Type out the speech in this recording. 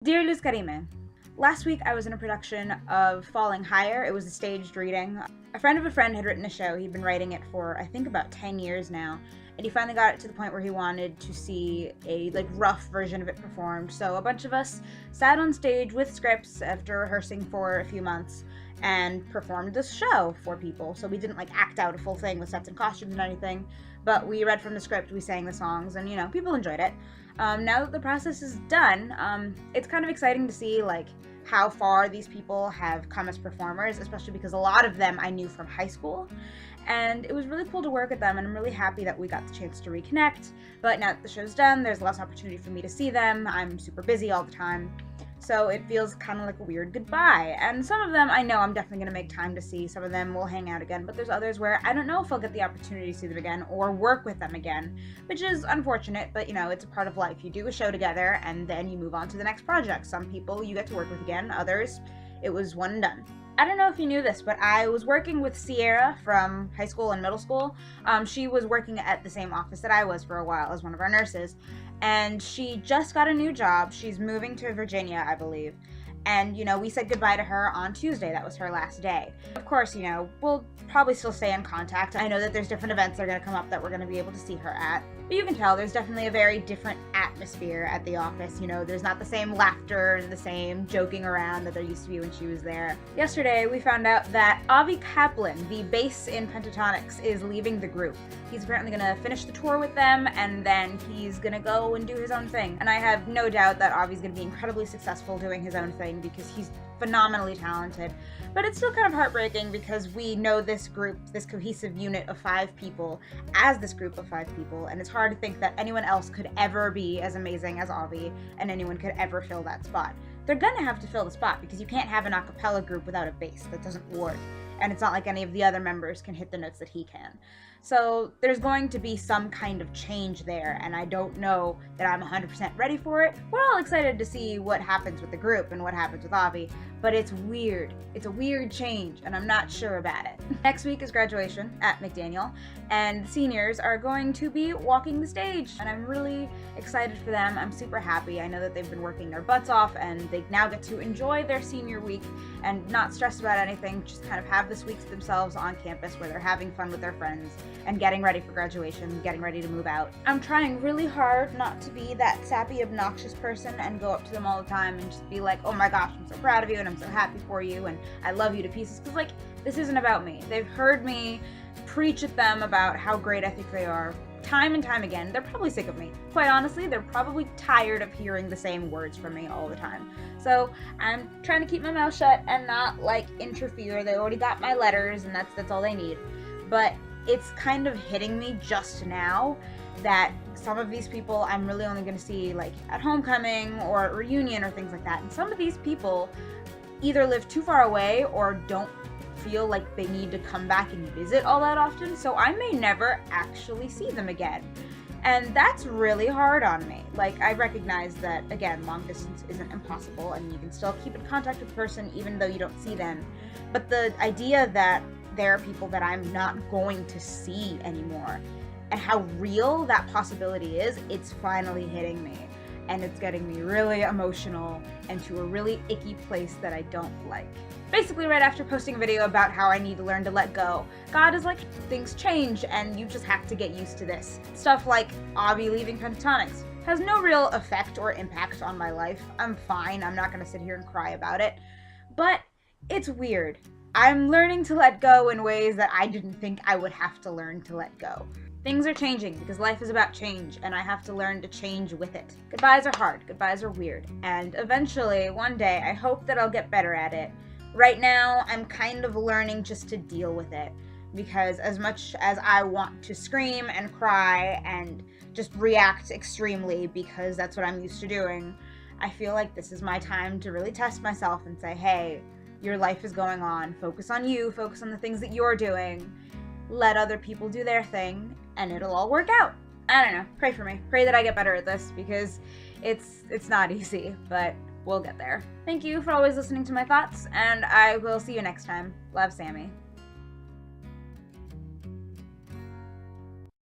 Dear Luz Karime, last week I was in a production of Falling Higher. It was a staged reading. A friend of a friend had written a show. He'd been writing it for, I think, about 10 years now. And he finally got it to the point where he wanted to see a rough version of it performed. So a bunch of us sat on stage with scripts after rehearsing for a few months and performed this show for people. So we didn't act out a full thing with sets and costumes and anything, but we read from the script, we sang the songs, and people enjoyed it. Now that the process is done, it's kind of exciting to see how far these people have come as performers, especially because a lot of them I knew from high school. And it was really cool to work with them, and I'm really happy that we got the chance to reconnect. But now that the show's done, there's less opportunity for me to see them. I'm super busy all the time. So it feels kind of like a weird goodbye. And some of them I know I'm definitely going to make time to see. Some of them will hang out again, but there's others where I don't know if I'll get the opportunity to see them again or work with them again, which is unfortunate, but it's a part of life. You do a show together and then you move on to the next project. Some people you get to work with again, others it was one and done. I don't know if you knew this, but I was working with Sierra from high school and middle school. She was working at the same office that I was for a while as one of our nurses, and she just got a new job. She's moving to Virginia, I believe. And, we said goodbye to her on Tuesday. That was her last day. Of course, we'll probably still stay in contact. I know that there's different events that are going to come up that we're going to be able to see her at. But you can tell there's definitely a very different atmosphere at the office. There's not the same laughter and the same joking around that there used to be when she was there. Yesterday, we found out that Avi Kaplan, the bass in Pentatonics, is leaving the group. He's apparently going to finish the tour with them, and then he's going to go and do his own thing. And I have no doubt that Avi's going to be incredibly successful doing his own thing because he's phenomenally talented. But it's still kind of heartbreaking because we know this group, this cohesive unit of 5 people, as this group of 5 people, and it's hard to think that anyone else could ever be as amazing as Avi, and anyone could ever fill that spot. They're gonna have to fill the spot because you can't have an a cappella group without a bass. That doesn't work. And it's not like any of the other members can hit the notes that he can. So there's going to be some kind of change there, and I don't know that I'm 100% ready for it. We're all excited to see what happens with the group and what happens with Avi, but it's weird. It's a weird change, and I'm not sure about it. Next week is graduation at McDaniel, and the seniors are going to be walking the stage, and I'm really excited for them. I'm super happy. I know that they've been working their butts off, and they now get to enjoy their senior week and not stress about anything, just kind of have this week to themselves on campus where they're having fun with their friends and getting ready for graduation, getting ready to move out. I'm trying really hard not to be that sappy, obnoxious person and go up to them all the time and just be like, oh my gosh, I'm so proud of you and I'm so happy for you and I love you to pieces, because this isn't about me. They've heard me preach at them about how great I think they are time and time again. They're probably sick of me. Quite honestly, they're probably tired of hearing the same words from me all the time. So I'm trying to keep my mouth shut and not interfere. They already got my letters and that's all they need. But it's kind of hitting me just now that some of these people I'm really only going to see at homecoming or at reunion or things like that. And some of these people either live too far away or don't feel like they need to come back and visit all that often, so I may never actually see them again. And that's really hard on me. I recognize that, again, long distance isn't impossible and you can still keep in contact with the person even though you don't see them. But the idea that there are people that I'm not going to see anymore and how real that possibility is, it's finally hitting me. And it's getting me really emotional and to a really icky place that I don't like. Basically, right after posting a video about how I need to learn to let go, God is like, things change and you just have to get used to this. Stuff like Avi leaving Pentatonics has no real effect or impact on my life. I'm fine, I'm not gonna sit here and cry about it. But it's weird. I'm learning to let go in ways that I didn't think I would have to learn to let go. Things are changing because life is about change, and I have to learn to change with it. Goodbyes are hard, goodbyes are weird, and eventually, one day, I hope that I'll get better at it. Right now, I'm kind of learning just to deal with it, because as much as I want to scream and cry and just react extremely because that's what I'm used to doing, I feel like this is my time to really test myself and say, hey, your life is going on, focus on you, focus on the things that you're doing, let other people do their thing, and it'll all work out. I don't know, pray for me. Pray that I get better at this, because it's not easy, but we'll get there. Thank you for always listening to my thoughts, and I will see you next time. Love, Sammy.